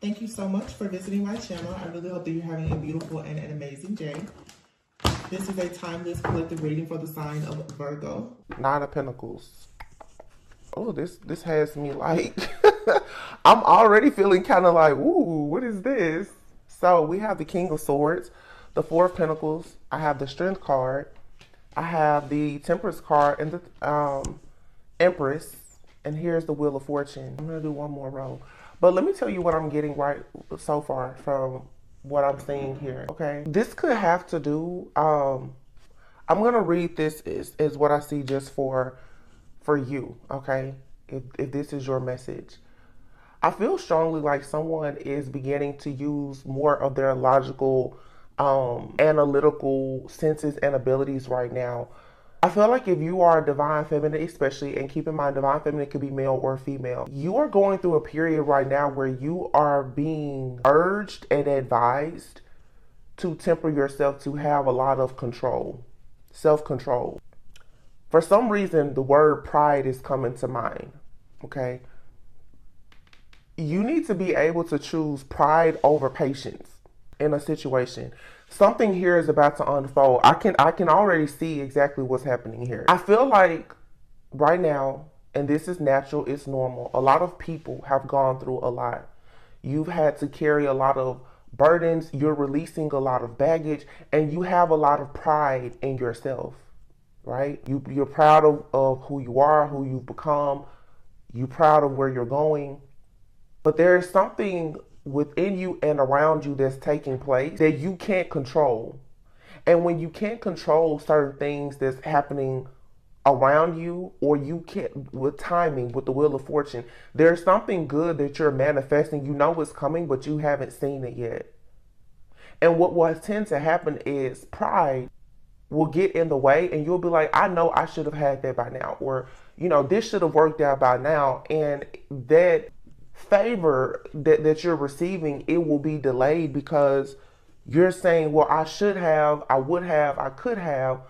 Thank you so much for visiting my channel. I really hope that you're having a beautiful and an amazing day. This is a timeless collective reading for the sign of Virgo. Nine of Pentacles. Oh, this has me like, I'm already feeling kind of like, ooh, what is this? So we have the King of Swords, the Four of Pentacles. I have the Strength card. I have the Temperance card and the Empress. And here's the Wheel of Fortune. I'm going to do one more row. But let me tell you what I'm getting right so far from what I'm seeing here, okay? This could have to do, I'm going to read this is what I see just for you, okay? If this is your message. I feel strongly like someone is beginning to use more of their logical, analytical senses and abilities right now. I feel like if you are a divine feminine, especially, and keep in mind divine feminine could be male or female, you are going through a period right now where you are being urged and advised to temper yourself, to have a lot of control, self-control. For some reason, the word pride is coming to mind, okay? You need to be able to choose pride over patience in a situation. Something here is about to unfold. I can already see exactly what's happening here. I feel like right now, and this is natural, it's normal, a lot of people have gone through a lot. You've had to carry a lot of burdens, you're releasing a lot of baggage, and you have a lot of pride in yourself, right? You're proud of who you are, who you've become. You're proud of where you're going. But there is something within you and around you that's taking place that you can't control. And when you can't control certain things that's happening around you, or you can't, with timing, with the Wheel of Fortune, there's something good that you're manifesting. You know it's coming, but you haven't seen it yet. And what will tend to happen is pride will get in the way, and you'll be like, I know I should have had that by now, or, you know, this should have worked out by now. And that favor that you're receiving, it will be delayed because you're saying, well, I should have, I would have, I could have,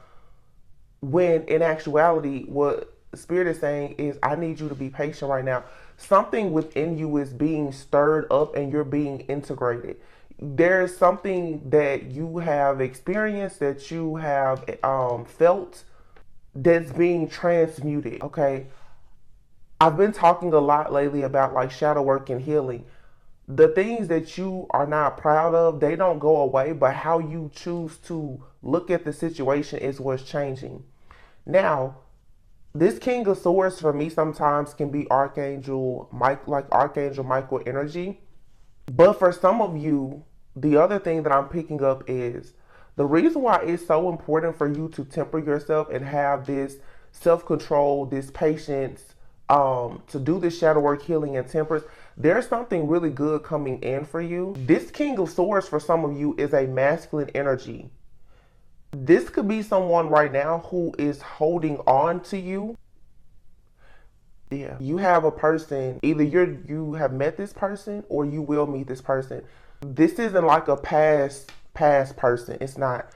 when in actuality what Spirit is saying is, I need you to be patient right now. Something within you is being stirred up and you're being integrated. There's something that you have experienced, that you have felt, that's being transmuted, okay? I've been talking a lot lately about like shadow work and healing. The things that you are not proud of, they don't go away, but how you choose to look at the situation is what's changing. Now, this King of Swords for me sometimes can be Archangel Michael energy. But for some of you, the other thing that I'm picking up is the reason why it's so important for you to temper yourself and have this self-control, this patience, to do this shadow work, healing, and temperance. There's something really good coming in for you. This King of Swords for some of you is a masculine energy. This could be someone right now who is holding on to you. Yeah, you have a person, either you have met this person or you will meet this person. This isn't like a past person. It's not.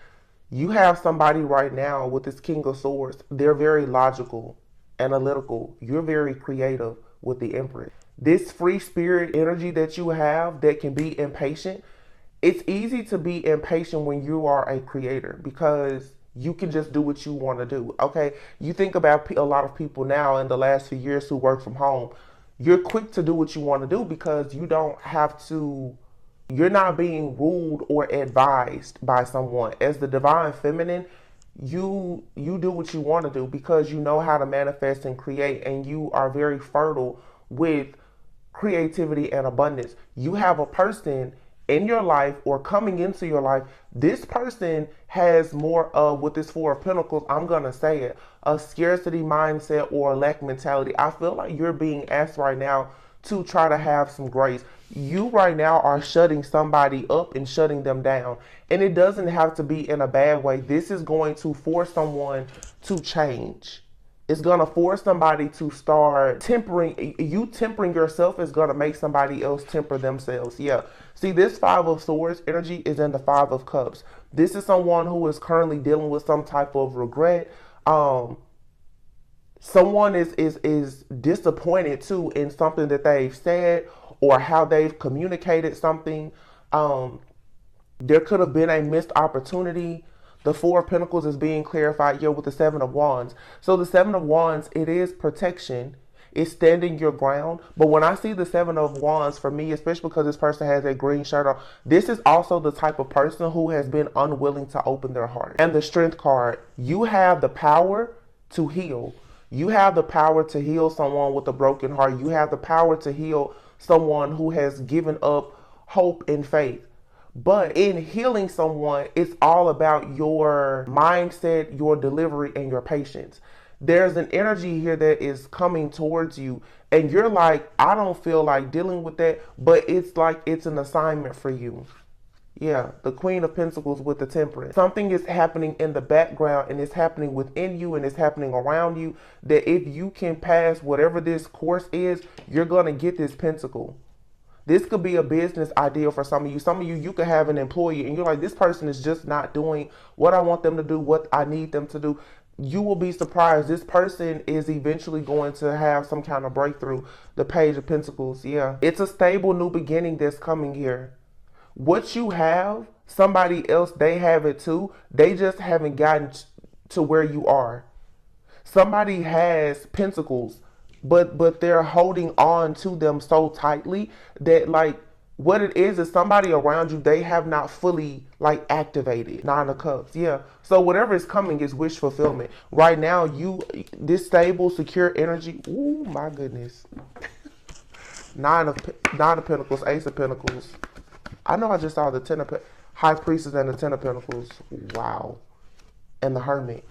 You have somebody right now with this King of Swords. They're very logical, analytical. You're very creative with the Empress. This free spirit energy that you have that can be impatient. It's easy to be impatient when you are a creator because you can just do what you want to do. Okay, you think about a lot of people now in the last few years who work from home. You're quick to do what you want to do because you don't have to. You're not being ruled or advised by someone. As the divine feminine, you do what you want to do because you know how to manifest and create, and you are very fertile with creativity and abundance. You have a person in your life or coming into your life. This person has more of, with this Four of Pentacles, I'm gonna say it, a scarcity mindset or a lack mentality. I feel like you're being asked right now to try to have some grace. You right now are shutting somebody up and shutting them down. And it doesn't have to be in a bad way. This is going to force someone to change. It's going to force somebody to start tempering. You tempering yourself is going to make somebody else temper themselves. Yeah. See, this Five of Swords energy is in the Five of Cups. This is someone who is currently dealing with some type of regret. Someone is disappointed too in something that they've said or how they've communicated something. There could have been a missed opportunity. The Four of Pentacles is being clarified here with the Seven of Wands. So the Seven of Wands, it is protection. It's standing your ground. But when I see the Seven of Wands, for me, especially because this person has a green shirt on, this is also the type of person who has been unwilling to open their heart. And the Strength card, you have the power to heal. You have the power to heal someone with a broken heart. You have the power to heal someone who has given up hope and faith. But in healing someone, it's all about your mindset, your delivery, and your patience. There's an energy here that is coming towards you, and you're like, I don't feel like dealing with that, but it's like it's an assignment for you. Yeah, the Queen of Pentacles with the Temperance. Something is happening in the background, and it's happening within you, and it's happening around you, that if you can pass whatever this course is, you're going to get this pentacle. This could be a business idea for some of you. Some of you, you could have an employee and you're like, this person is just not doing what I want them to do, what I need them to do. You will be surprised. This person is eventually going to have some kind of breakthrough. The Page of Pentacles, yeah. It's a stable new beginning that's coming here. What you have, somebody else, they have it too. They just haven't gotten to where you are. Somebody has pentacles, but they're holding on to them so tightly that, like, what it is somebody around you, they have not fully, like, activated. Nine of Cups, yeah. So whatever is coming is wish fulfillment. Right now, this stable, secure energy, oh my goodness. Nine of Pentacles, Ace of Pentacles. I know I just saw the Ten of High Priestess and the Ten of Pentacles. Wow. And the Hermit.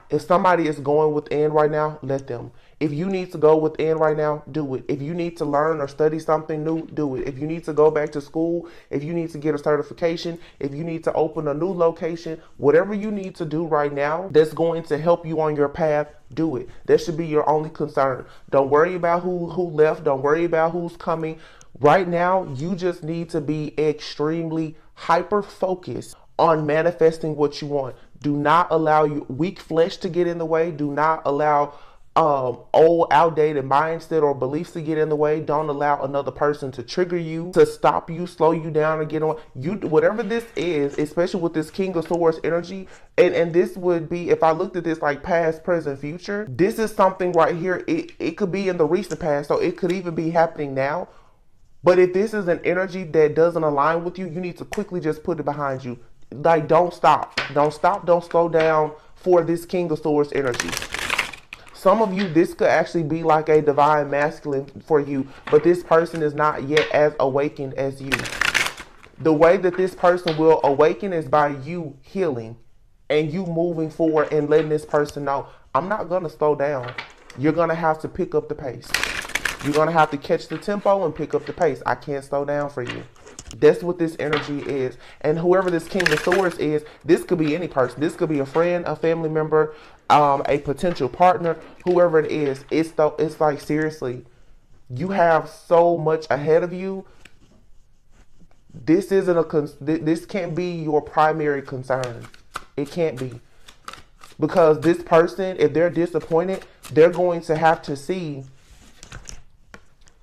If somebody is going within right now, let them. If you need to go within right now, do it. If you need to learn or study something new, do it. If you need to go back to school, if you need to get a certification, if you need to open a new location, whatever you need to do right now that's going to help you on your path, do it. That should be your only concern. Don't worry about who left. Don't worry about who's coming. Right now, you just need to be extremely hyper-focused on manifesting what you want. Do not allow your weak flesh to get in the way. Do not allow old outdated mindset or beliefs to get in the way. Don't allow another person to trigger you, to stop you, slow you down, and get on you. Whatever this is, especially with this King of Swords energy, and this would be, if I looked at this like past, present, future, this is something right here. It could be in the recent past, so it could even be happening now. But if this is an energy that doesn't align with you, you need to quickly just put it behind you. Like, don't stop. Don't stop. Don't slow down for this King of Swords energy. Some of you, this could actually be like a divine masculine for you, but this person is not yet as awakened as you. The way that this person will awaken is by you healing and you moving forward and letting this person know, I'm not going to slow down. You're going to have to pick up the pace. You're going to have to catch the tempo and pick up the pace. I can't slow down for you. That's what this energy is. And whoever this King of Swords is, this could be any person. This could be a friend, a family member, a potential partner, whoever it is. It's like, seriously, you have so much ahead of you. This can't be your primary concern. It can't be. Because this person, if they're disappointed, they're going to have to see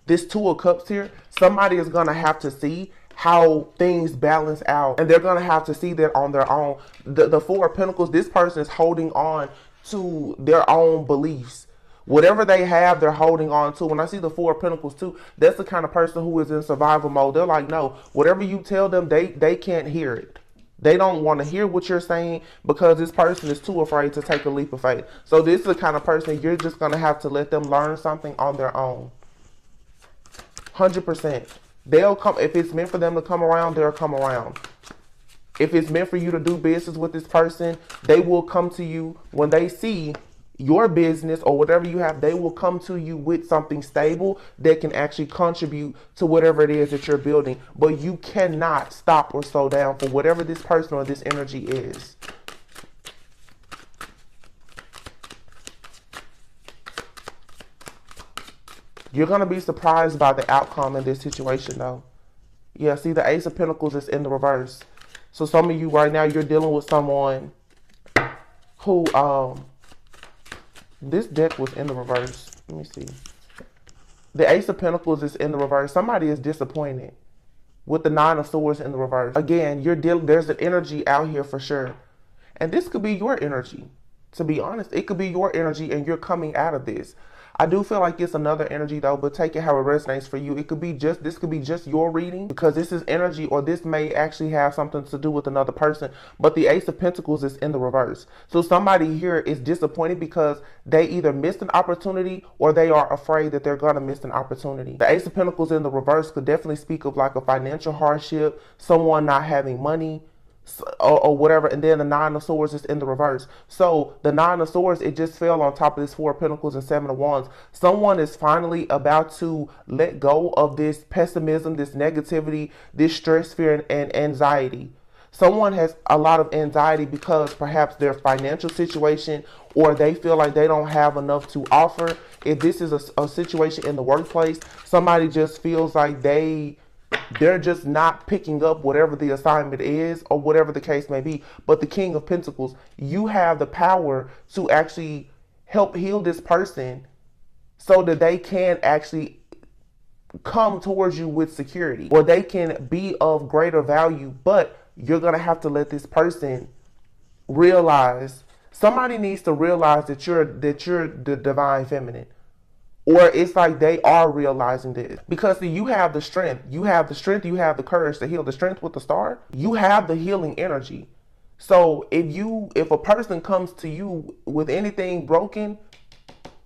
this Two of Cups here. Somebody is going to have to see how things balance out, and they're going to have to see that on their own. The Four of Pentacles, this person is holding on to their own beliefs. Whatever they have, they're holding on to. When I see the Four of Pentacles too, that's the kind of person who is in survival mode. They're like, no, whatever you tell them, they can't hear it. They don't want to hear what you're saying because this person is too afraid to take a leap of faith. So this is the kind of person you're just going to have to let them learn something on their own. 100%. They'll come. If it's meant for them to come around, they'll come around. If it's meant for you to do business with this person, they will come to you when they see your business or whatever you have. They will come to you with something stable that can actually contribute to whatever it is that you're building. But you cannot stop or slow down for whatever this person or this energy is. You're going to be surprised by the outcome in this situation, though. Yeah, see, the Ace of Pentacles is in the reverse. So some of you right now, you're dealing with someone who, this deck was in the reverse. Let me see. The Ace of Pentacles is in the reverse. Somebody is disappointed with the Nine of Swords in the reverse. Again, there's an energy out here for sure. And this could be your energy. To be honest, it could be your energy and you're coming out of this. I do feel like it's another energy though, but take it how it resonates for you. It could be this could be just your reading, because this is energy, or this may actually have something to do with another person. But the Ace of Pentacles is in the reverse. So somebody here is disappointed because they either missed an opportunity or they are afraid that they're going to miss an opportunity. The Ace of Pentacles in the reverse could definitely speak of like a financial hardship, someone not having money, or whatever. And then the Nine of Swords is in the reverse. So the Nine of Swords, it just fell on top of this Four of Pentacles and Seven of Wands. Someone is finally about to let go of this pessimism, this negativity, this stress, fear, and anxiety. Someone has a lot of anxiety because perhaps their financial situation, or they feel like they don't have enough to offer. If this is a situation in the workplace, somebody just feels like they're just not picking up whatever the assignment is, or whatever the case may be. But the King of Pentacles, you have the power to actually help heal this person so that they can actually come towards you with security, or they can be of greater value. But you're going to have to let this person realize, somebody needs to realize that you're the divine feminine. Or it's like they are realizing this. Because see, you have the strength. You have the strength. You have the courage to heal. The strength with the star. You have the healing energy. So if a person comes to you with anything broken,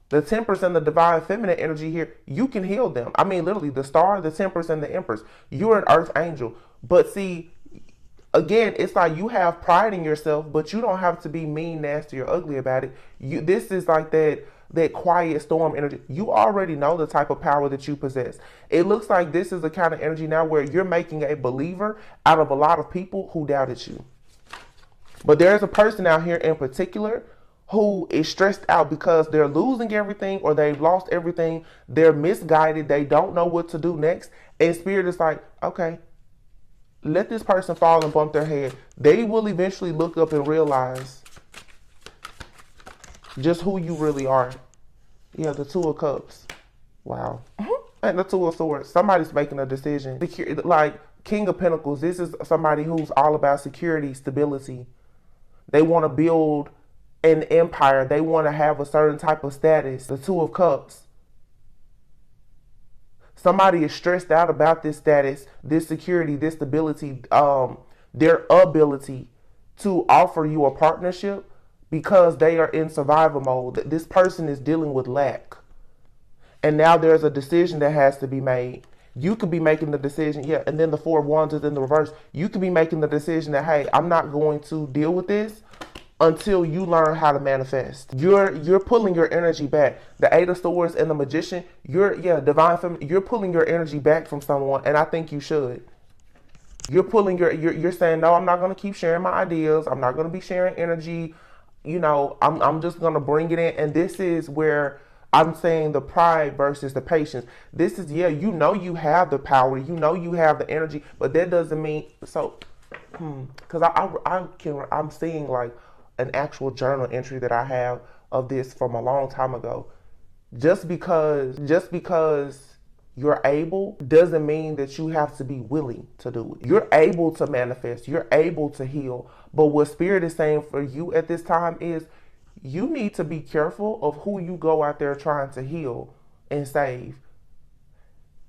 the Temperance and the divine feminine energy here, you can heal them. I mean, literally, the star, the Temperance, and the Empress. You're an earth angel. But see, again, it's like you have pride in yourself, but you don't have to be mean, nasty, or ugly about it. This is like that quiet storm energy. You already know the type of power that you possess. It looks like this is the kind of energy now where you're making a believer out of a lot of people who doubted you. But there's a person out here in particular who is stressed out because they're losing everything, or they've lost everything. They're misguided. They don't know what to do next. And Spirit is like, okay, let this person fall and bump their head. They will eventually look up and realize just who you really are. Yeah, the Two of Cups. Wow. And the Two of Swords. Somebody's making a decision. Like King of Pentacles, this is somebody who's all about security, stability. They want to build an empire. They want to have a certain type of status. The Two of Cups. Somebody is stressed out about this status, this security, this stability, their ability to offer you a partnership, because they are in survival mode. This person is dealing with lack. And now there's a decision that has to be made. You could be making the decision, yeah, and then the Four of Wands is in the reverse. You could be making the decision that, hey, I'm not going to deal with this until you learn how to manifest. You're pulling your energy back. The Eight of Swords and the Magician, divine feminine, you're pulling your energy back from someone, and I think you should. You're pulling you're saying, no, I'm not going to keep sharing my ideas. I'm not going to be sharing energy. You know, I'm just going to bring it in. And this is where I'm saying the pride versus the patience. This is, you know, you have the power, you know, you have the energy, but that doesn't mean, so, because I'm seeing like an actual journal entry that I have of this from a long time ago. Just because you're able doesn't mean that you have to be willing to do it. You're able to manifest. You're able to heal. But what Spirit is saying for you at this time is you need to be careful of who you go out there trying to heal and save.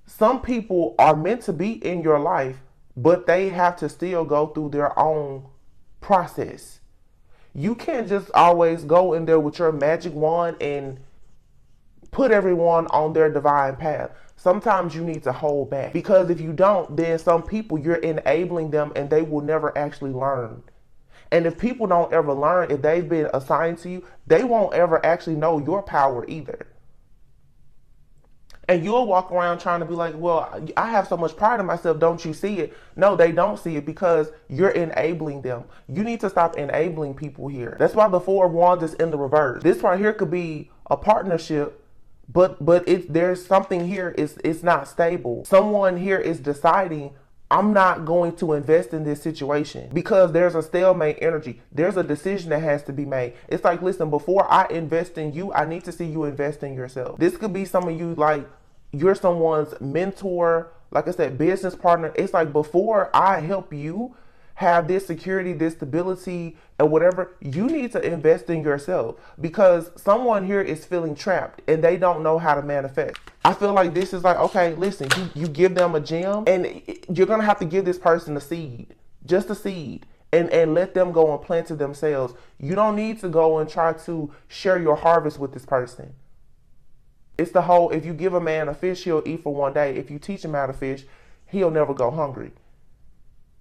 Some people are meant to be in your life, but they have to still go through their own process. You can't just always go in there with your magic wand and put everyone on their divine path. Sometimes you need to hold back, because if you don't, then some people, you're enabling them and they will never actually learn. And if people don't ever learn, if they've been assigned to you, they won't ever actually know your power either. And you'll walk around trying to be like, well, I have so much pride in myself. Don't you see it? No, they don't see it because you're enabling them. You need to stop enabling people here. That's why the Four of Wands is in the reverse. This right here could be a partnership, but there's something here, it's not stable. Someone here is deciding, I'm not going to invest in this situation, because there's a stalemate energy. There's a decision that has to be made. It's like, listen, before I invest in you, I need to see you invest in yourself. This could be some of you like you're someone's mentor, like I said, business partner. It's like, before I help you have this security, this stability, and whatever, you need to invest in yourself, because someone here is feeling trapped and they don't know how to manifest. I feel like this is like, okay, listen, you give them a gem, and you're gonna have to give this person a seed, just a seed, and let them go and plant it themselves. You don't need to go and try to share your harvest with this person. It's the whole, if you give a man a fish, he'll eat for one day. If you teach him how to fish, he'll never go hungry.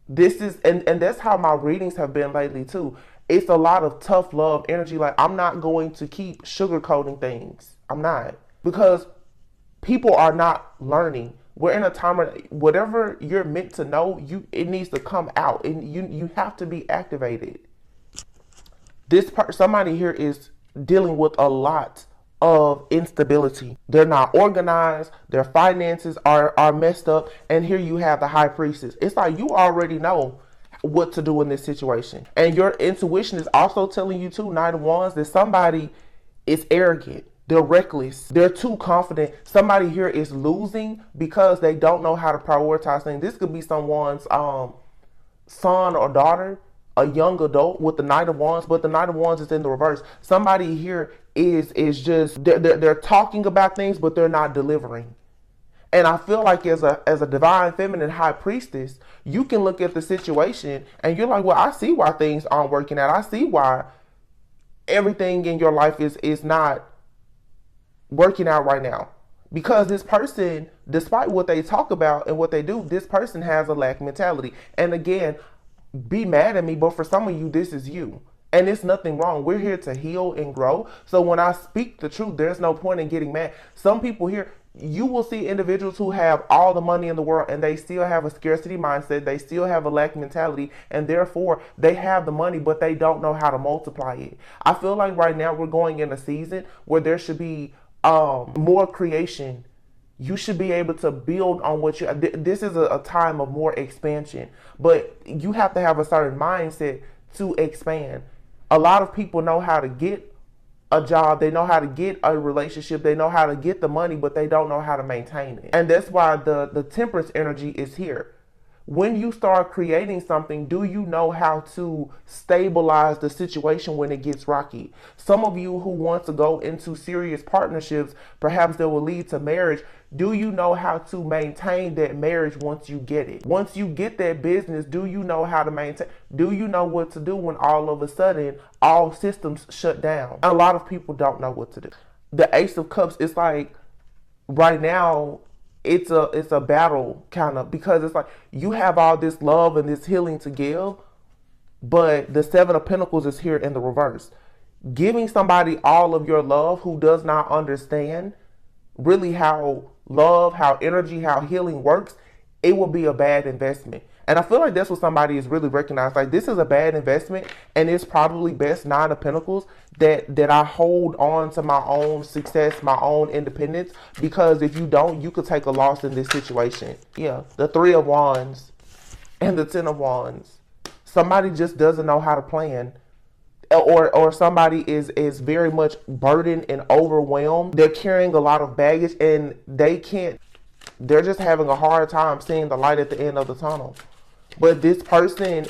This is, and that's how my readings have been lately too. It's a lot of tough love energy. Like, I'm not going to keep sugarcoating things. I'm not. Because people are not learning. We're in a time where whatever you're meant to know, it needs to come out, and you have to be activated. Somebody here is dealing with a lot of instability. They're not organized, their finances are messed up, and here you have the high priestess. It's like, you already know what to do in this situation. And your intuition is also telling you too, Knight of Wands, that somebody is arrogant. They're reckless. They're too confident. Somebody here is losing because they don't know how to prioritize things. This could be someone's son or daughter, a young adult with the Knight of Wands, but the Knight of Wands is in the reverse. Somebody here is just, they're talking about things, but they're not delivering. And I feel like as a divine feminine high priestess, you can look at the situation and you're like, well, I see why things aren't working out. I see why everything in your life is not working out right now. Because this person, despite what they talk about and what they do, this person has a lack mentality. And again, be mad at me, but for some of you, this is you. And it's nothing wrong. We're here to heal and grow. So when I speak the truth, there's no point in getting mad. Some people here, you will see individuals who have all the money in the world and they still have a scarcity mindset. They still have a lack mentality, and therefore they have the money, but they don't know how to multiply it. I feel like right now we're going in a season where there should be more creation. You should be able to build on what this is a time of more expansion, but you have to have a certain mindset to expand. A lot of people know how to get a job, they know how to get a relationship, they know how to get the money, but they don't know how to maintain it. And that's why the temperance energy is here. When you start creating something, do you know how to stabilize the situation when it gets rocky? Some of you who want to go into serious partnerships, perhaps that will lead to marriage, do you know how to maintain that marriage once you get it? Once you get that business, do you know how to maintain? Do you know what to do when all of a sudden all systems shut down? A lot of people don't know what to do. The Ace of Cups is like, right now, it's a battle kind of, because it's like you have all this love and this healing to give, but the Seven of Pentacles is here in the reverse. Giving somebody all of your love who does not understand really how love, how energy, how healing works, it will be a bad investment. And I feel like that's what somebody is really recognized. Like, this is a bad investment, and it's probably best, Nine of Pentacles, that I hold on to my own success, my own independence, because if you don't, you could take a loss in this situation. Yeah, the Three of Wands and the Ten of Wands. Somebody just doesn't know how to plan. Or somebody is very much burdened and overwhelmed. They're carrying a lot of baggage and they're just having a hard time seeing the light at the end of the tunnel. But this person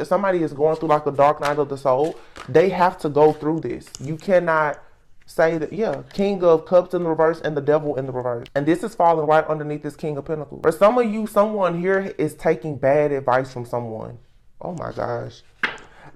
somebody is going through like a dark night of the soul. They have to go through this. You cannot say that, yeah, King of Cups in the reverse and the Devil in the reverse. And this is falling right underneath this King of Pentacles. For some of you, someone here is taking bad advice from someone. Oh my gosh.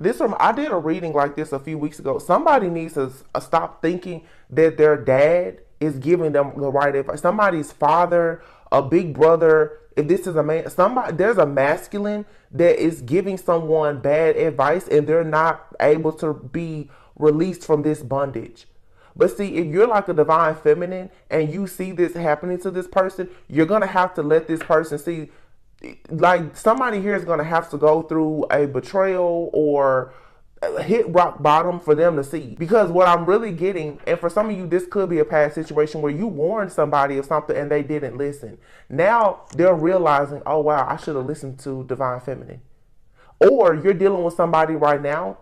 I did a reading like this a few weeks ago. Somebody needs to stop thinking that their dad is giving them the right advice. Somebody's father, a big brother, if this is a man, there's a masculine that is giving someone bad advice and they're not able to be released from this bondage. But see, if you're like a divine feminine and you see this happening to this person, you're going to have to let this person see. Like, somebody here is going to have to go through a betrayal or hit rock bottom for them to see. Because what I'm really getting, and for some of you, this could be a past situation where you warned somebody of something and they didn't listen. Now they're realizing, oh wow, I should have listened to divine feminine. Or you're dealing with somebody right now,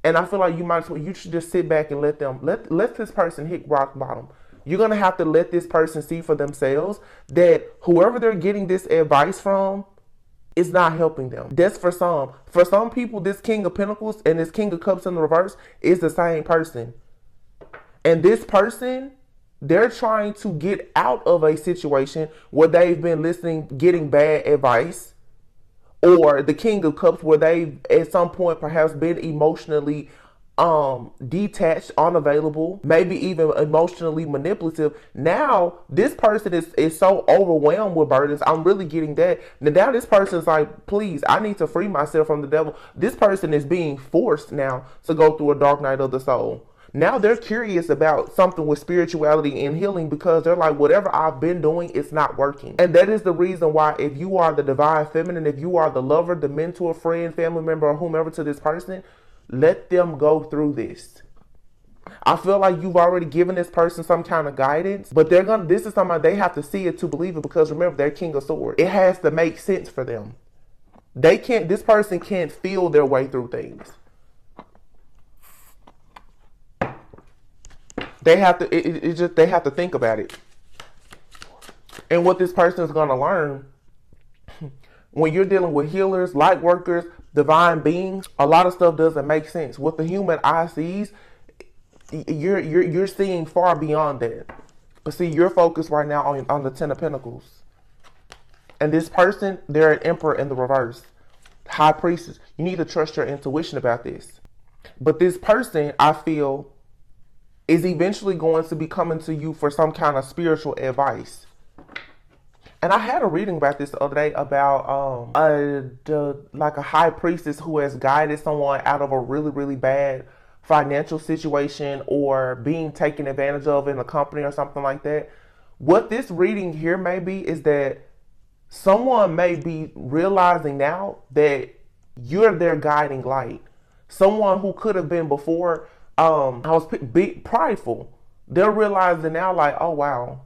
and I feel like you should just sit back and let this person hit rock bottom. You're going to have to let this person see for themselves that whoever they're getting this advice from is not helping them. That's for some. For some people, this King of Pentacles and this King of Cups in the reverse is the same person. And this person, they're trying to get out of a situation where they've been listening, getting bad advice. Or the King of Cups where they've at some point perhaps been emotionally detached, unavailable, maybe even emotionally manipulative. Now this person is so overwhelmed with burdens. I'm really getting that. Now this person's like, please, I need to free myself from the devil. This person is being forced now to go through a dark night of the soul. Now they're curious about something with spirituality and healing because they're like, whatever I've been doing, it's not working. And that is the reason why, if you are the divine feminine, if you are the lover, the mentor, friend, family member, or whomever to this person, let them go through this. I feel like you've already given this person some kind of guidance, but this is something they have to see it to believe it, because remember, they're King of Swords. It has to make sense for them. This person can't feel their way through things. They have to, they have to think about it. And what this person is going to learn, when you're dealing with healers, light workers, divine beings, a lot of stuff doesn't make sense. What the human eye sees, you're seeing far beyond that. But see, you're focused right now on the Ten of Pentacles. And this person, they're an Emperor in the reverse. High Priestess. You need to trust your intuition about this. But this person, I feel, is eventually going to be coming to you for some kind of spiritual advice. And I had a reading about this the other day about like a high priestess who has guided someone out of a really, really bad financial situation or being taken advantage of in a company or something like that. What this reading here may be is that someone may be realizing now that you're their guiding light. Someone who could have been before prideful. They're realizing now, like, oh wow.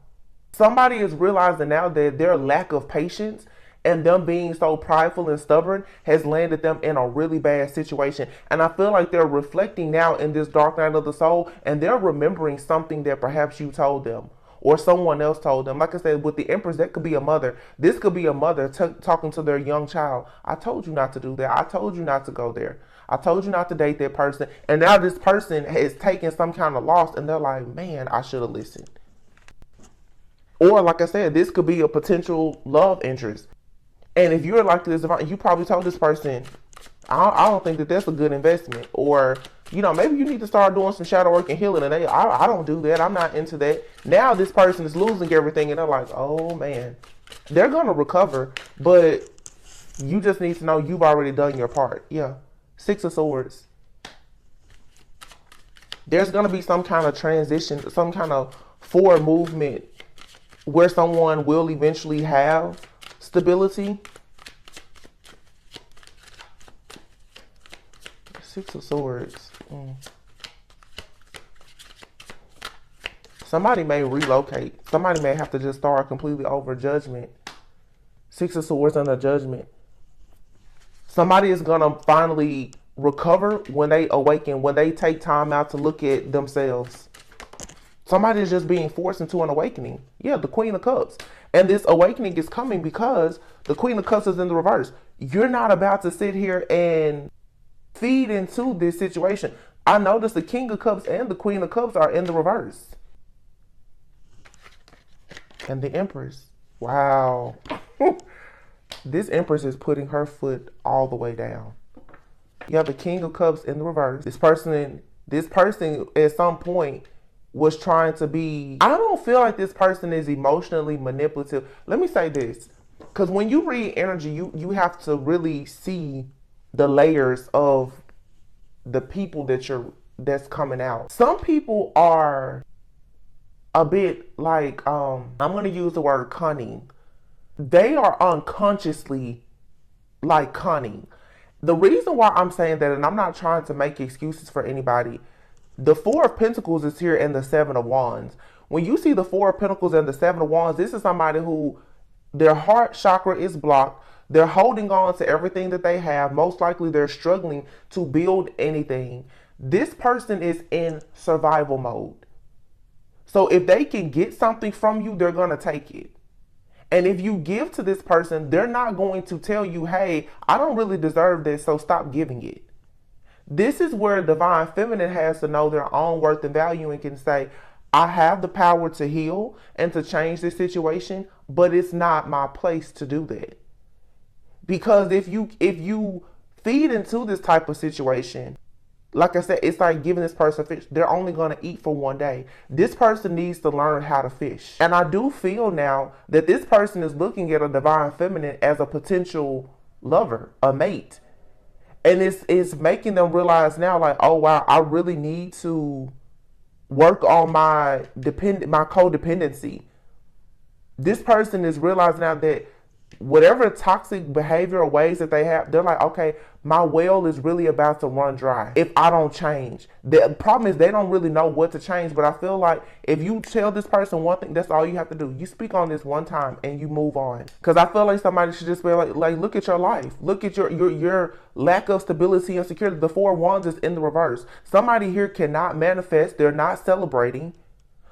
Somebody is realizing now that their lack of patience and them being so prideful and stubborn has landed them in a really bad situation. And I feel like they're reflecting now in this dark night of the soul, and they're remembering something that perhaps you told them or someone else told them. Like I said, with the Empress, that could be a mother. This could be a mother talking to their young child. I told you not to do that. I told you not to go there. I told you not to date that person. And now this person has taken some kind of loss, and they're like, man, I should have listened. Or like I said, this could be a potential love interest. And if you're like this, you probably told this person, I don't think that that's a good investment. Or, you know, maybe you need to start doing some shadow work and healing. And I don't do that. I'm not into that. Now this person is losing everything, and they're like, oh man, they're going to recover. But you just need to know you've already done your part. Yeah. Six of Swords. There's going to be some kind of transition, some kind of forward movement where someone will eventually have stability. Six of Swords. Somebody may relocate. Somebody may have to just start completely over. Judgment. Six of Swords under Judgment. Somebody is going to finally recover when they awaken, when they take time out to look at themselves. Somebody is just being forced into an awakening. Yeah, the Queen of Cups. And this awakening is coming because the Queen of Cups is in the reverse. You're not about to sit here and feed into this situation. I noticed the King of Cups and the Queen of Cups are in the reverse. And the Empress. Wow. This Empress is putting her foot all the way down. You have the King of Cups in the reverse. This person at some point was trying to be, I don't feel like this person is emotionally manipulative. Let me say this, because when you read energy, you have to really see the layers of the people that's coming out. Some people are a bit like, I'm going to use the word cunning. They are unconsciously like cunning. The reason why I'm saying that, and I'm not trying to make excuses for anybody, the Four of Pentacles is here and the Seven of Wands. When you see the Four of Pentacles and the Seven of Wands, this is somebody who their heart chakra is blocked. They're holding on to everything that they have. Most likely they're struggling to build anything. This person is in survival mode. So if they can get something from you, they're going to take it. And if you give to this person, they're not going to tell you, hey, I don't really deserve this, so stop giving it. This is where divine feminine has to know their own worth and value and can say, I have the power to heal and to change this situation, but it's not my place to do that. Because if you feed into this type of situation, like I said, it's like giving this person fish. They're only going to eat for one day. This person needs to learn how to fish. And I do feel now that this person is looking at a divine feminine as a potential lover, a mate. And it's making them realize now, like, oh wow, I really need to work on my codependency. This person is realizing now that whatever toxic behavior or ways that they have, they're like, okay, my well is really about to run dry if I don't change. The problem is they don't really know what to change, but I feel like if you tell this person one thing, that's all you have to do. You speak on this one time and you move on. Because I feel like somebody should just be like, look at your life. Look at your lack of stability and security. The 4 wands is in the reverse. Somebody here cannot manifest. They're not celebrating.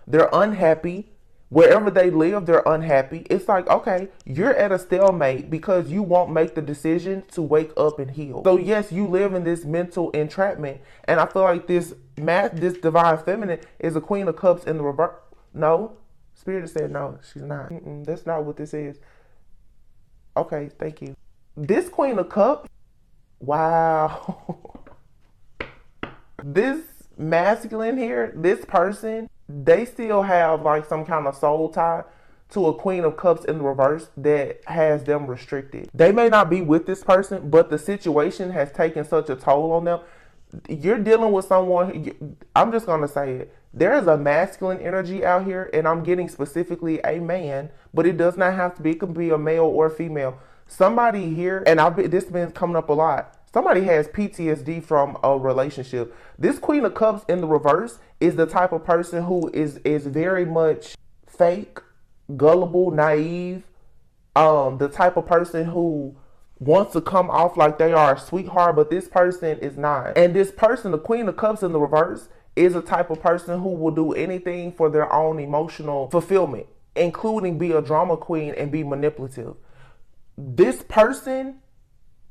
They're unhappy. Wherever they live, they're unhappy. It's like, okay, you're at a stalemate because you won't make the decision to wake up and heal. So yes, you live in this mental entrapment. And I feel like this divine feminine is a Queen of Cups in the reverse. No, Spirit said no, she's not. That's not what this is. Okay, thank you. This Queen of Cups, wow. This masculine here, this person, they still have like some kind of soul tie to a Queen of Cups in the reverse that has them restricted. They may not be with this person, but the situation has taken such a toll on them. You're dealing with someone, I'm just going to say it. There is a masculine energy out here, and I'm getting specifically a man, but it does not have to be. It could be a male or a female. Somebody here, and this has been coming up a lot. Somebody has PTSD from a relationship. This Queen of Cups in the reverse is the type of person who is very much fake, gullible, naive. The type of person who wants to come off like they are a sweetheart, but this person is not. And this person, the Queen of Cups in the reverse, is a type of person who will do anything for their own emotional fulfillment, including be a drama queen and be manipulative. This person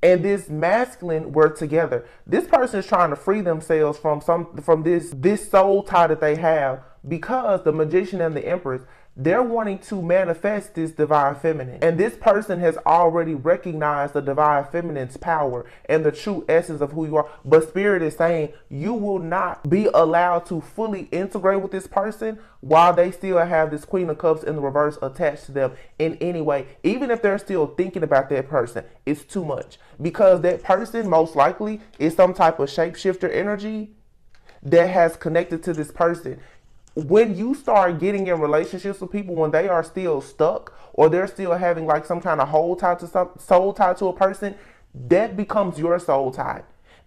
and this masculine were together. This person is trying to free themselves from this soul tie that they have, because the Magician and the Empress, they're wanting to manifest this divine feminine. And this person has already recognized the divine feminine's power and the true essence of who you are. But Spirit is saying you will not be allowed to fully integrate with this person while they still have this Queen of Cups in the reverse attached to them in any way. Even if they're still thinking about that person, it's too much. Because that person most likely is some type of shapeshifter energy that has connected to this person. When you start getting in relationships with people when they are still stuck, or they're still having like some kind of soul tie to a person, that becomes your soul tie.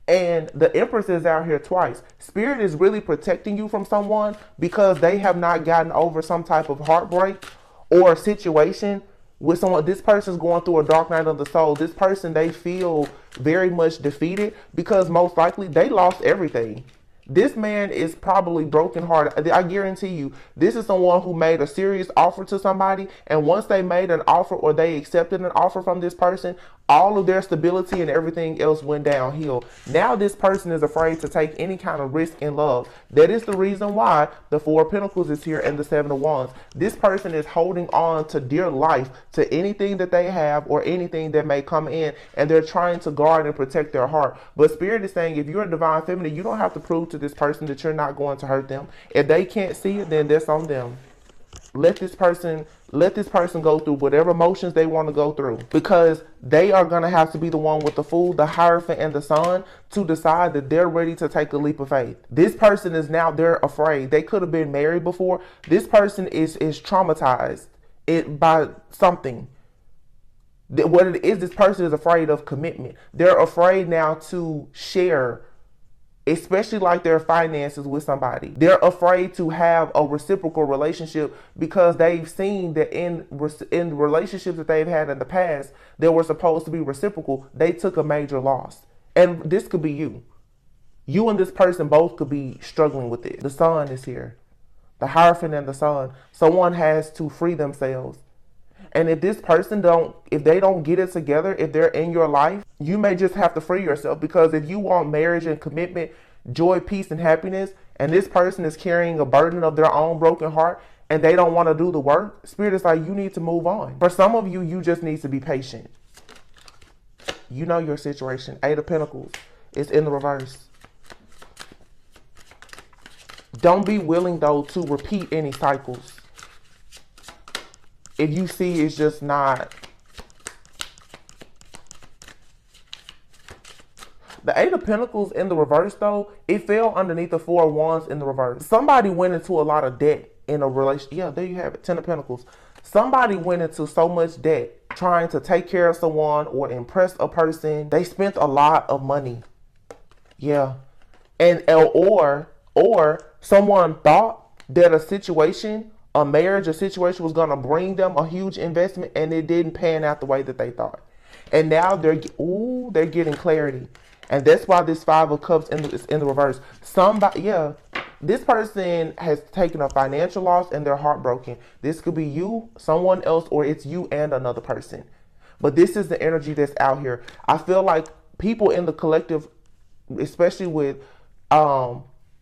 And the Empress is out here twice. Spirit is really protecting you from someone because they have not gotten over some type of heartbreak or situation with someone. This person's going through a dark night of the soul. This person, they feel very much defeated because most likely they lost everything. This man is probably brokenhearted. I guarantee you, this is someone who made a serious offer to somebody, and once they made an offer or they accepted an offer from this person, all of their stability and everything else went downhill. Now this person is afraid to take any kind of risk in love. That is the reason why the 4 of Pentacles is here and the 7 of Wands. This person is holding on to dear life to anything that they have or anything that may come in, and they're trying to guard and protect their heart. But Spirit is saying if you're a divine feminine, you don't have to prove to this person that you're not going to hurt them. If they can't see it, then that's on them. Let this person go through whatever emotions they want to go through, because they are going to have to be the one with the Fool, the Hierophant, and the Sun to decide that they're ready to take a leap of faith. This person is now, they're afraid. They could have been married before. This person is traumatized by something. What it is, this person is afraid of commitment. They're afraid now to share, especially like their finances with somebody. They're afraid to have a reciprocal relationship because they've seen that in relationships that they've had in the past that were supposed to be reciprocal, they took a major loss. And this could be you. You and this person both could be struggling with it. The Sun is here. The Hierophant and the Sun. Someone has to free themselves. And if this person if they don't get it together, if they're in your life, you may just have to free yourself. Because if you want marriage and commitment, joy, peace, and happiness, and this person is carrying a burden of their own broken heart, and they don't want to do the work, Spirit is like, you need to move on. For some of you, you just need to be patient. You know your situation. 8 of Pentacles. It's in the reverse. Don't be willing, though, to repeat any cycles. If you see it's just not. The 8 of Pentacles in the reverse, though, it fell underneath the 4 of Wands in the reverse. Somebody went into a lot of debt in a relationship. Yeah, there you have it. 10 of Pentacles. Somebody went into so much debt trying to take care of someone or impress a person. They spent a lot of money. Yeah. And or someone thought that a situation, a marriage, a situation was going to bring them a huge investment, and it didn't pan out the way that they thought. And now they're getting clarity. And that's why this 5 of Cups is in the reverse. This person has taken a financial loss and they're heartbroken. This could be you, someone else, or it's you and another person. But this is the energy that's out here. I feel like people in the collective, especially with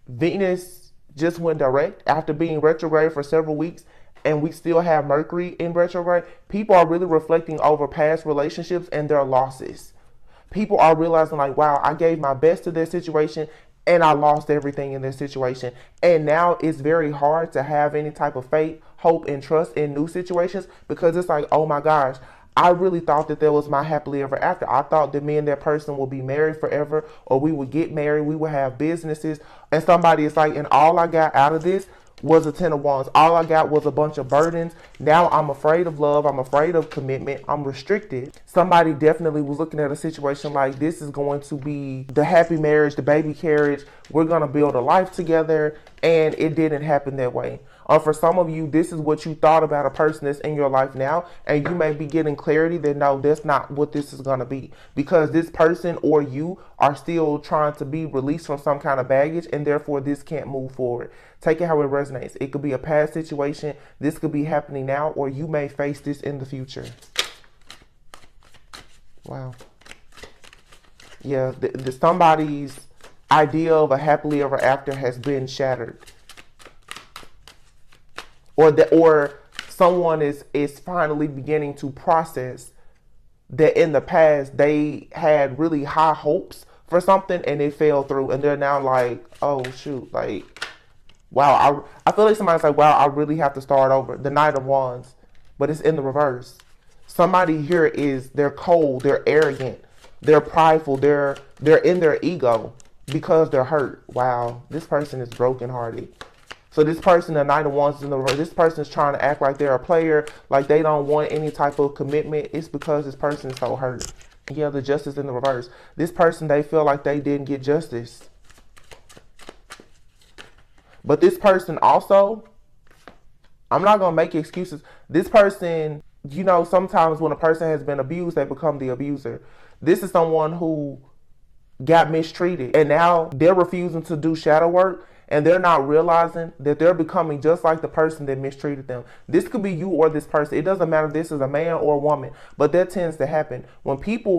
Venus just went direct after being retrograde for several weeks, and we still have Mercury in retrograde. People are really reflecting over past relationships and their losses. People are realizing like, wow, I gave my best to this situation and I lost everything in this situation. And now it's very hard to have any type of faith, hope, and trust in new situations, because it's like, oh my gosh, I really thought that was my happily ever after. I thought that me and that person would be married forever, or we would get married, we would have businesses. And somebody is like, and all I got out of this was a 10 of Wands. All I got was a bunch of burdens. Now I'm afraid of love. I'm afraid of commitment. I'm restricted. Somebody definitely was looking at a situation like, this is going to be the happy marriage, the baby carriage. We're going to build a life together. And it didn't happen that way. Or for some of you, this is what you thought about a person that's in your life now. And you may be getting clarity that no, that's not what this is going to be. Because this person or you are still trying to be released from some kind of baggage. And therefore, this can't move forward. Take it how it resonates. It could be a past situation. This could be happening now. Or you may face this in the future. Wow. Yeah, somebody's idea of a happily ever after has been shattered. Or someone is finally beginning to process that in the past they had really high hopes for something and it fell through, and they're now like, oh shoot, like, wow, I feel like somebody's like, wow, I really have to start over. The Knight of Wands, but it's in the reverse. Somebody here they're cold, they're arrogant, they're prideful, they're in their ego because they're hurt. Wow, this person is brokenhearted. So this person, the Knight of Wands in the reverse, this person is trying to act like they're a player, like they don't want any type of commitment. It's because this person is so hurt. Yeah, the Justice in the reverse. This person, they feel like they didn't get justice. But this person also, I'm not going to make excuses. This person, you know, sometimes when a person has been abused, they become the abuser. This is someone who got mistreated and now they're refusing to do shadow work. And they're not realizing that they're becoming just like the person that mistreated them. This could be you or this person. It doesn't matter if this is a man or a woman. But that tends to happen. When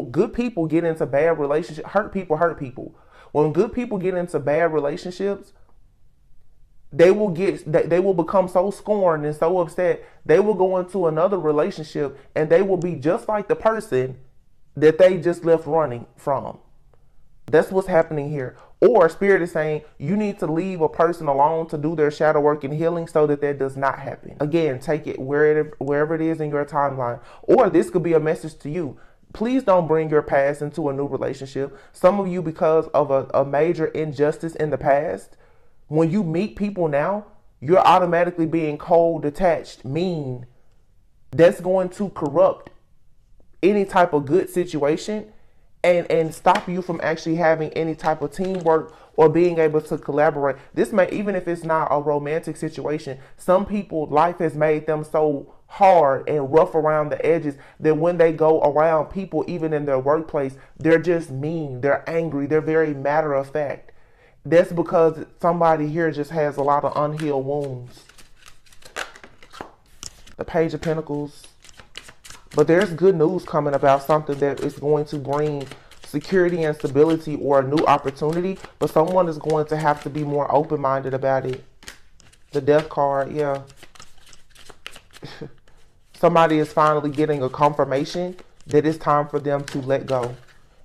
good people get into bad relationships, hurt people. When good people get into bad relationships, they will become so scorned and so upset. They will go into another relationship and they will be just like the person that they just left running from. That's what's happening here. Or Spirit is saying you need to leave a person alone to do their shadow work and healing so that does not happen. Again, take it wherever it is in your timeline. Or this could be a message to you. Please don't bring your past into a new relationship. Some of you, because of a major injustice in the past, when you meet people now, you're automatically being cold, detached, mean. That's going to corrupt any type of good situation. And stop you from actually having any type of teamwork or being able to collaborate. This may, even if it's not a romantic situation, some people, life has made them so hard and rough around the edges that when they go around people, even in their workplace, they're just mean, they're angry, they're very matter of fact. That's because somebody here just has a lot of unhealed wounds. The Page of Pentacles. But there's good news coming about something that is going to bring security and stability or a new opportunity. But someone is going to have to be more open-minded about it. The Death card, yeah. Somebody is finally getting a confirmation that it's time for them to let go.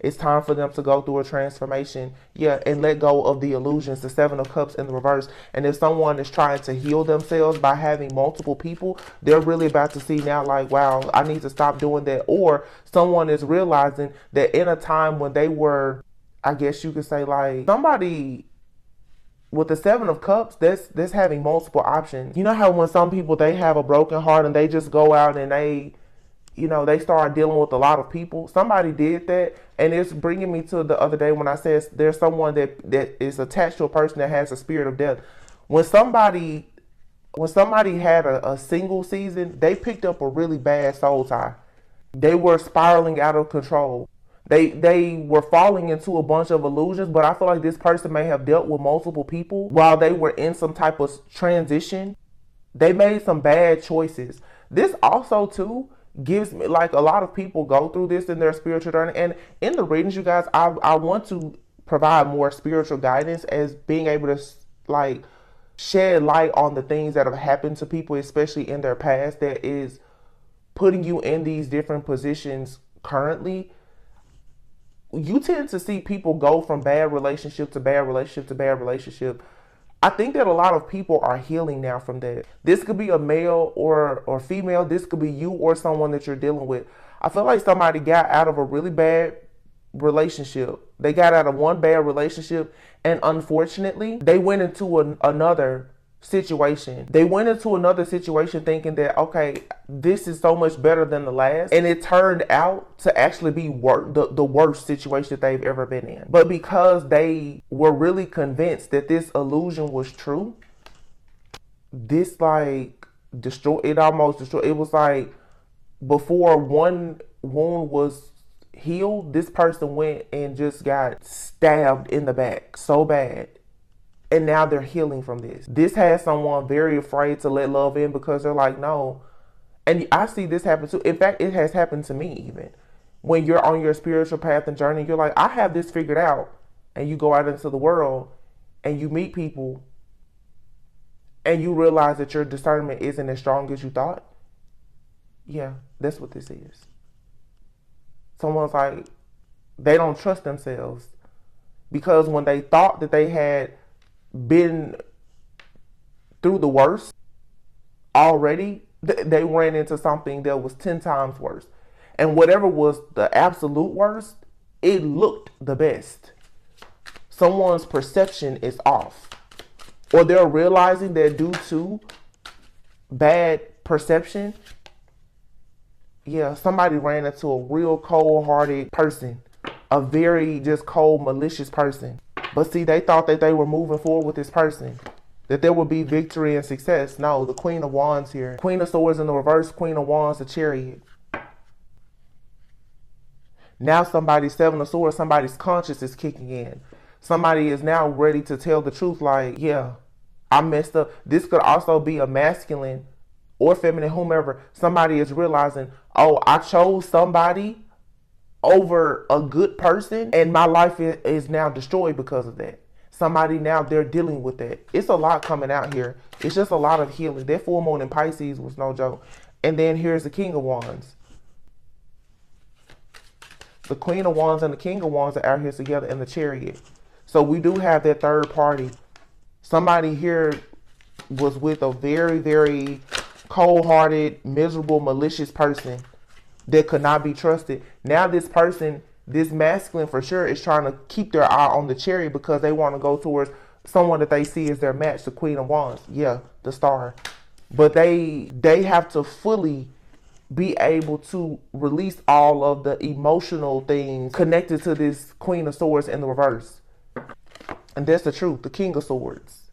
It's time for them to go through a transformation. Yeah, and let go of the illusions, the Seven of Cups in the reverse. And if someone is trying to heal themselves by having multiple people, they're really about to see now like, wow, I need to stop doing that. Or someone is realizing that in a time when they were, I guess you could say like somebody with the Seven of Cups, that's having multiple options. You know how when some people, they have a broken heart and they just go out and they start dealing with a lot of people. Somebody did that, and it's bringing me to the other day when I said there's someone that is attached to a person that has a spirit of death. When somebody had a single season, they picked up a really bad soul tie. They were spiraling out of control. They were falling into a bunch of illusions, but I feel like this person may have dealt with multiple people while they were in some type of transition. They made some bad choices. This also, too, gives me, like, a lot of people go through this in their spiritual journey. And in the readings, you guys, I want to provide more spiritual guidance as being able to, like, shed light on the things that have happened to people, especially in their past, that is putting you in these different positions currently. You tend to see people go from bad relationship to bad relationship to bad relationship. I think that a lot of people are healing now from that. This could be a male or female. This could be you or someone that you're dealing with. I feel like somebody got out of a really bad relationship. They got out of one bad relationship, and unfortunately, they went into another situation. They went into another situation thinking that, okay, this is so much better than the last, and it turned out to actually be the worst situation that they've ever been in. But because they were really convinced that this illusion was true, this like almost destroyed. It was like before one wound was healed, this person went and just got stabbed in the back so bad. And now they're healing from this. This has someone very afraid to let love in because they're like, no. And I see this happen too. In fact, it has happened to me even. When you're on your spiritual path and journey, you're like, I have this figured out. And you go out into the world and you meet people and you realize that your discernment isn't as strong as you thought. Yeah, that's what this is. Someone's like, they don't trust themselves because when they thought that they had been through the worst already, they ran into something that was 10 times worse. And whatever was the absolute worst, it looked the best. Someone's perception is off. Or they're realizing that due to bad perception, yeah, somebody ran into a real cold-hearted person. A very just cold, malicious person. But see, they thought that they were moving forward with this person, that there would be victory and success. No, the Queen of Wands here. Queen of Swords in the reverse, Queen of Wands, the Chariot. Now somebody's Seven of Swords, somebody's conscience is kicking in. Somebody is now ready to tell the truth like, yeah, I messed up. This could also be a masculine or feminine, whomever. Somebody is realizing, oh, I chose somebody over a good person, and my life is now destroyed because of that. Somebody now, they're dealing with that. It's a lot coming out here. It's just a lot of healing. That full moon in Pisces was no joke. And then here's the King of Wands. The Queen of Wands and the King of Wands are out here together in the Chariot. So we do have that third party. Somebody here was with a very, very cold-hearted, miserable, malicious person that could not be trusted. Now this person, this masculine for sure, is trying to keep their eye on the Chariot because they want to go towards someone that they see as their match, the Queen of Wands. Yeah, the Star. But they have to fully be able to release all of the emotional things connected to this Queen of Swords in the reverse. And that's the truth, the King of Swords.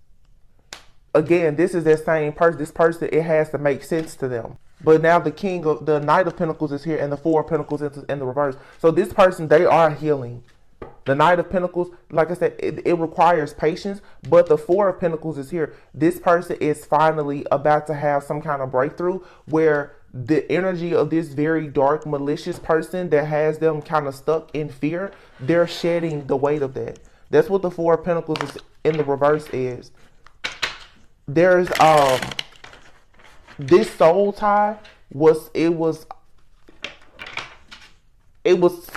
Again, this is that same person. This person, it has to make sense to them. But now the Knight of Pentacles is here and the Four of Pentacles in the reverse. So this person, they are healing. The Knight of Pentacles, like I said, it requires patience, but the Four of Pentacles is here. This person is finally about to have some kind of breakthrough where the energy of this very dark, malicious person that has them kind of stuck in fear, they're shedding the weight of that. That's what the Four of Pentacles is in the reverse is. There's this soul tie was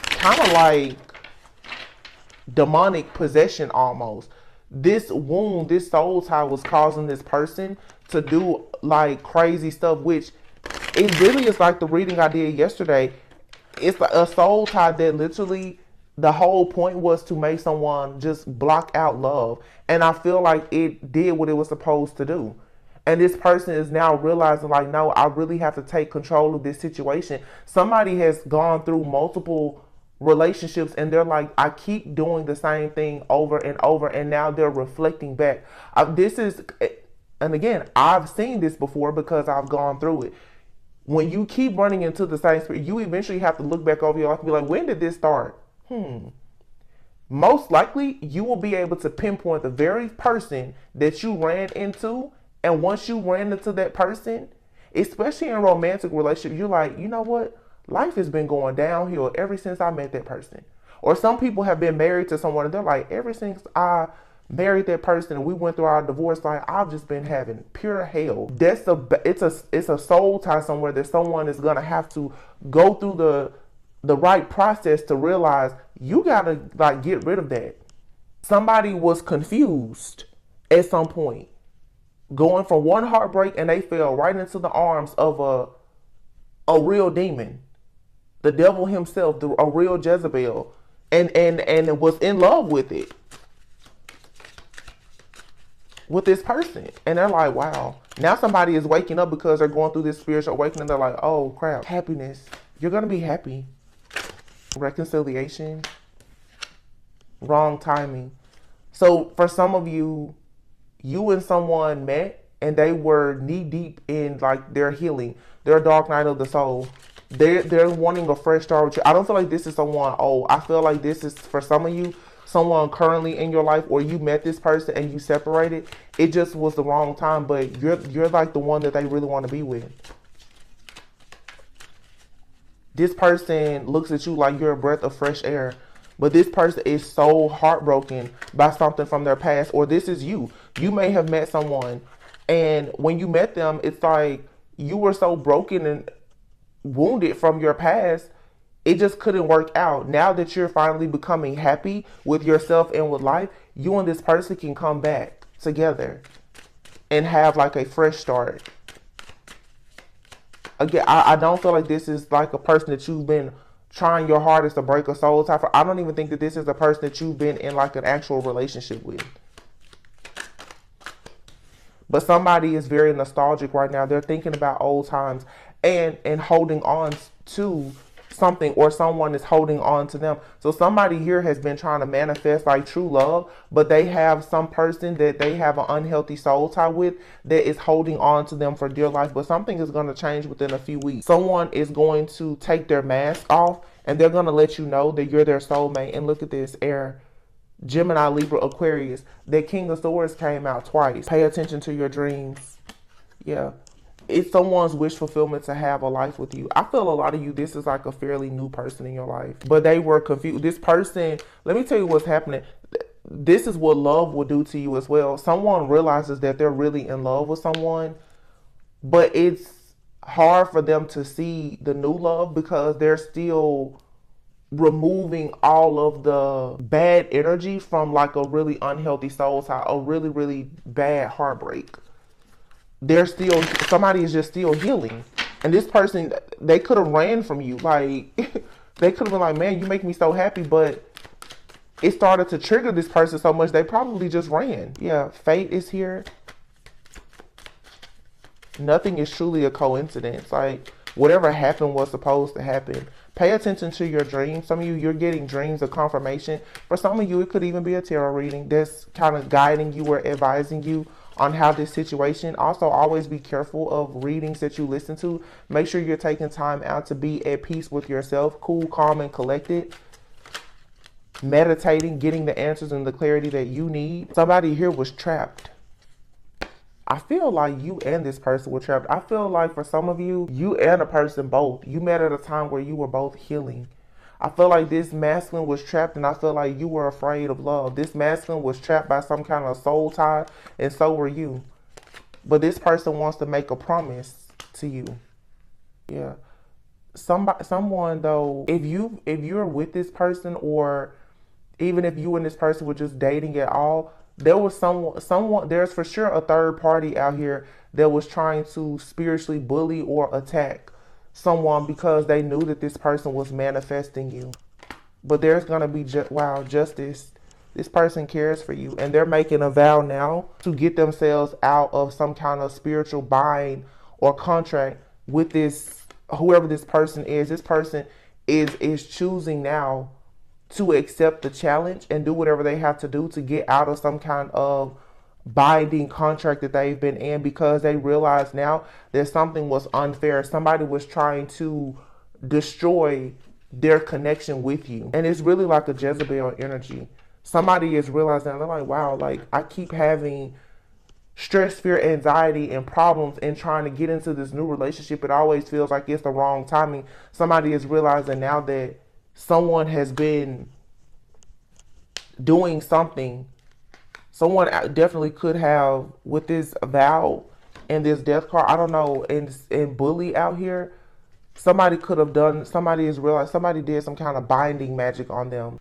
kind of like demonic possession almost. This wound, this soul tie was causing this person to do like crazy stuff, which it really is like the reading I did yesterday. It's a soul tie that literally the whole point was to make someone just block out love. And I feel like it did what it was supposed to do. And this person is now realizing like, no, I really have to take control of this situation. Somebody has gone through multiple relationships and they're like, I keep doing the same thing over and over. And now they're reflecting back. And again, I've seen this before because I've gone through it. When you keep running into the same spirit, you eventually have to look back over your life and be like, when did this start? Most likely you will be able to pinpoint the very person that you ran into. And once you ran into that person, especially in a romantic relationship, you're like, you know what? Life has been going downhill ever since I met that person. Or some people have been married to someone and they're like, ever since I married that person and we went through our divorce, like I've just been having pure hell. It's a soul tie somewhere that someone is gonna have to go through the right process to realize you gotta like get rid of that. Somebody was confused at some point, going from one heartbreak and they fell right into the arms of a real demon, the devil himself, a real Jezebel, and was in love with it, with this person. And they're like, wow, now somebody is waking up because they're going through this spiritual awakening. They're like, oh crap, happiness, you're gonna be happy. Reconciliation, wrong timing. So for some of you, you and someone met and they were knee deep in like their healing, their dark night of the soul. They're wanting a fresh start with you. I don't feel like this is someone old. I feel like this is for some of you, someone currently in your life, or you met this person and you separated. It just was the wrong time, but you're like the one that they really want to be with. This person looks at you like you're a breath of fresh air. But this person is so heartbroken by something from their past, or this is you. You may have met someone, and when you met them, it's like you were so broken and wounded from your past, it just couldn't work out. Now that you're finally becoming happy with yourself and with life, you and this person can come back together and have like a fresh start. Again, I don't feel like this is like a person that you've been trying your hardest to break a soul tie for. I don't even think that this is a person that you've been in like an actual relationship with. But somebody is very nostalgic right now. They're thinking about old times and holding on to something, or someone is holding on to them. So somebody here has been trying to manifest like true love, but they have some person that they have an unhealthy soul tie with that is holding on to them for dear life. But something is going to change within a few weeks. Someone is going to take their mask off and they're going to let you know that you're their soulmate. And look at this, air, Gemini, Libra, Aquarius. That King of Swords came out twice. Pay attention to your dreams. Yeah. It's someone's wish fulfillment to have a life with you. I feel a lot of you, this is like a fairly new person in your life, but they were confused. This person, let me tell you what's happening. This is what love will do to you as well. Someone realizes that they're really in love with someone, but it's hard for them to see the new love because they're still removing all of the bad energy from like a really unhealthy soul tie, a really, really bad heartbreak. Somebody is just still healing. And this person, they could have ran from you. Like, they could have been like, man, you make me so happy. But it started to trigger this person so much, they probably just ran. Yeah, fate is here. Nothing is truly a coincidence. Like, whatever happened was supposed to happen. Pay attention to your dreams. Some of you, you're getting dreams of confirmation. For some of you, it could even be a tarot reading that's kind of guiding you or advising you on how this situation. Also, always be careful of readings that you listen to. Make sure you're taking time out to be at peace with yourself, cool, calm, and collected. meditating, getting the answers and the clarity that you need. Somebody here was trapped. I feel like you and this person were trapped. I feel like for some of you, you and a person both, you met at a time where you were both healing. I feel like this masculine was trapped, and I feel like you were afraid of love. This masculine was trapped by some kind of soul tie, and so were you. But this person wants to make a promise to you. Yeah. Someone though, if you're with this person, or even if you and this person were just dating at all, there was someone, there's for sure a third party out here that was trying to spiritually bully or attack someone because they knew that this person was manifesting you. But there's going to be, justice. This person cares for you, and they're making a vow now to get themselves out of some kind of spiritual bind or contract with this, whoever this person is. This person is choosing now to accept the challenge and do whatever they have to do to get out of some kind of binding contract that they've been in, because they realize now that something was unfair. Somebody was trying to destroy their connection with you. And it's really like a Jezebel energy. Somebody is realizing, they're like, wow, like I keep having stress, fear, anxiety, and problems in trying to get into this new relationship. It always feels like it's the wrong timing. Somebody is realizing now that someone has been doing something. Someone definitely could have, with this vow and this death card, I don't know, and bully out here, somebody could have done, somebody has realized somebody did some kind of binding magic on them.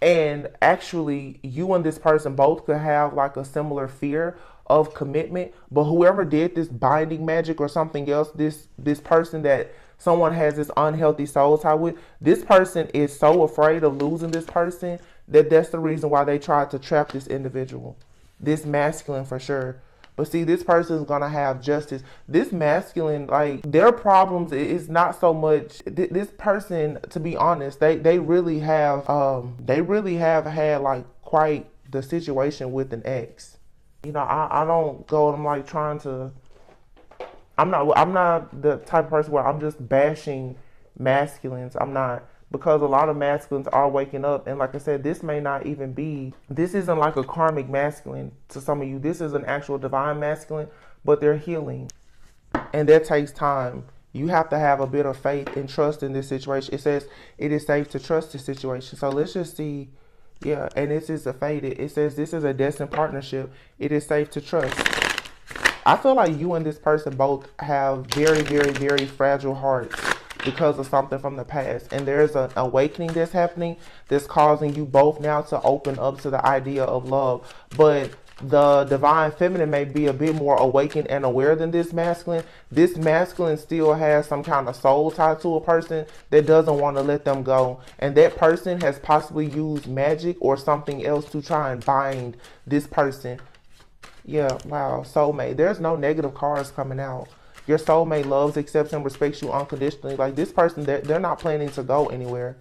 And actually, you and this person both could have like a similar fear of commitment. But whoever did this binding magic or something else, this person that someone has this unhealthy soul tie with, this person is so afraid of losing this person that that's the reason why they tried to trap this individual. This masculine for sure. But see, this person is going to have justice. This masculine, like, their problems is not so much, this person, to be honest, they really have had like quite the situation with an ex. You know, I don't go, I'm like trying to, I'm not the type of person where I'm just bashing masculines. I'm not, because a lot of masculines are waking up. And like I said, this may not even be, this isn't like a karmic masculine to some of you. This is an actual divine masculine, but they're healing. And that takes time. You have to have a bit of faith and trust in this situation. It says it is safe to trust this situation. So let's just see. Yeah, and this is a faded. It says this is a destined partnership. It is safe to trust. I feel like you and this person both have very, very, very fragile hearts because of something from the past. And there's an awakening that's happening that's causing you both now to open up to the idea of love. But the divine feminine may be a bit more awakened and aware than this masculine. This masculine still has some kind of soul tie to a person that doesn't want to let them go. And that person has possibly used magic or something else to try and bind this person. Yeah, wow, soulmate. There's no negative cards coming out. Your soulmate loves, accepts, and respects you unconditionally. Like this person, they're not planning to go anywhere.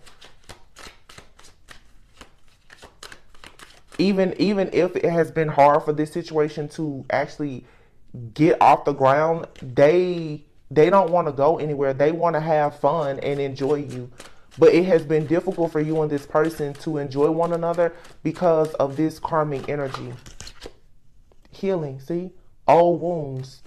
Even if it has been hard for this situation to actually get off the ground, they don't want to go anywhere. They want to have fun and enjoy you. But it has been difficult for you and this person to enjoy one another because of this karmic energy. Healing, see? Old wounds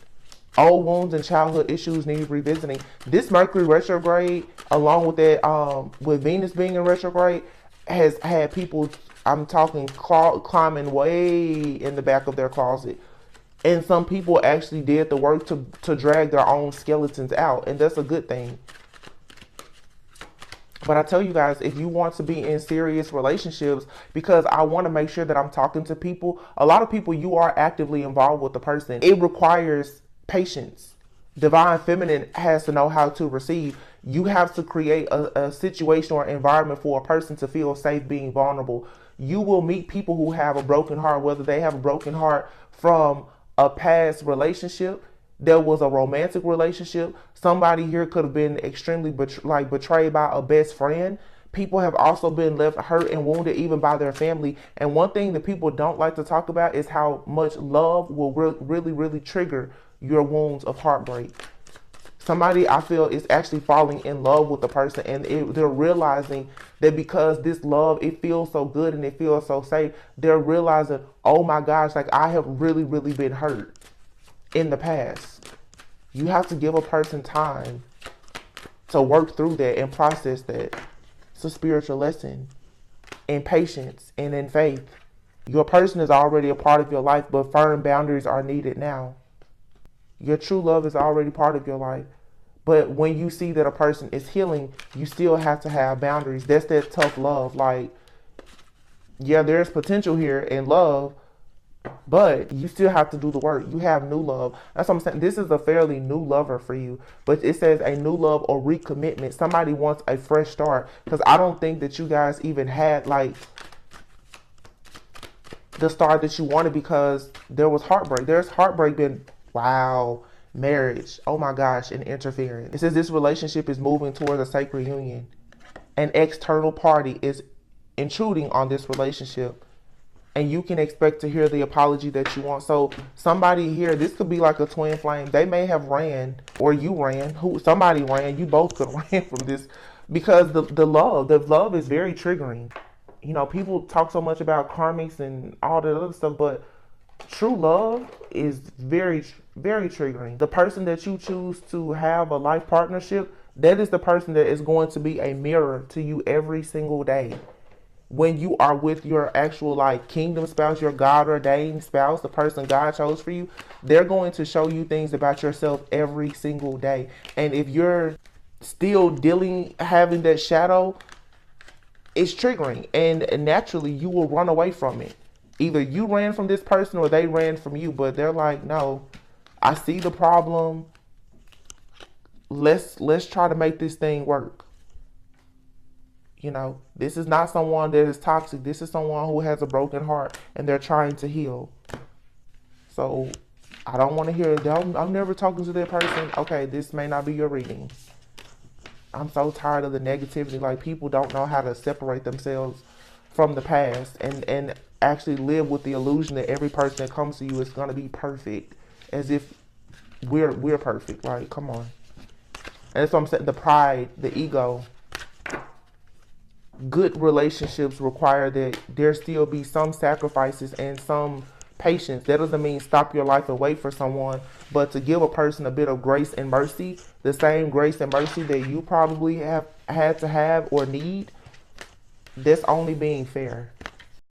and childhood issues need revisiting. This Mercury retrograde, along with that, with Venus being in retrograde, has had people, I'm talking, climbing way in the back of their closet. And some people actually did the work to drag their own skeletons out. And that's a good thing. But I tell you guys, if you want to be in serious relationships, because I want to make sure that I'm talking to people, a lot of people, you are actively involved with the person. It requires patience. Divine feminine has to know how to receive. You have to create a situation or environment for a person to feel safe being vulnerable. You will meet people who have a broken heart, whether they have a broken heart from a past relationship. There was a romantic relationship. Somebody here could have been extremely betrayed by a best friend. People have also been left hurt and wounded even by their family. And one thing that people don't like to talk about is how much love will really, really trigger your wounds of heartbreak. Somebody, I feel, is actually falling in love with the person, and they're realizing that because this love, it feels so good and it feels so safe, they're realizing, oh my gosh, like I have really, really been hurt in the past. You have to give a person time to work through that and process that. It's a spiritual lesson in patience and in faith. Your person is already a part of your life, but firm boundaries are needed now. Your true love is already part of your life. But when you see that a person is healing, you still have to have boundaries. That's that tough love. Like, yeah, there's potential here in love, but you still have to do the work. You have new love. That's what I'm saying. This is a fairly new lover for you. But it says a new love or recommitment. Somebody wants a fresh start. Because I don't think that you guys even had, like, the start that you wanted, because there was heartbreak. There's heartbreak been, wow, marriage, oh my gosh, and interference. It says this relationship is moving towards a sacred union. An external party is intruding on this relationship, and you can expect to hear the apology that you want. So somebody here, this could be like a twin flame. They may have ran, or you ran, somebody ran, you both could have ran from this, because the love is very triggering. You know, people talk so much about karmics and all that other stuff, but true love is very, very triggering. The person that you choose to have a life partnership, that is the person that is going to be a mirror to you every single day. When you are with your actual, like, kingdom spouse, your God ordained spouse, the person God chose for you, they're going to show you things about yourself every single day. And if you're still having that shadow, it's triggering, and naturally you will run away from it. Either you ran from this person or they ran from you, but they're like, no, I see the problem. Let's try to make this thing work. You know, this is not someone that is toxic. This is someone who has a broken heart and they're trying to heal. So I don't want to hear, I'm never talking to that person. Okay, this may not be your reading. I'm so tired of the negativity. Like, people don't know how to separate themselves from the past and actually live with the illusion that every person that comes to you is going to be perfect, as if we're perfect. Like, come on. And that's what I'm saying. The pride, the ego. Good relationships require that there still be some sacrifices and some patience. That doesn't mean stop your life and wait for someone, but to give a person a bit of grace and mercy, the same grace and mercy that you probably have had to have or need. That's only being fair.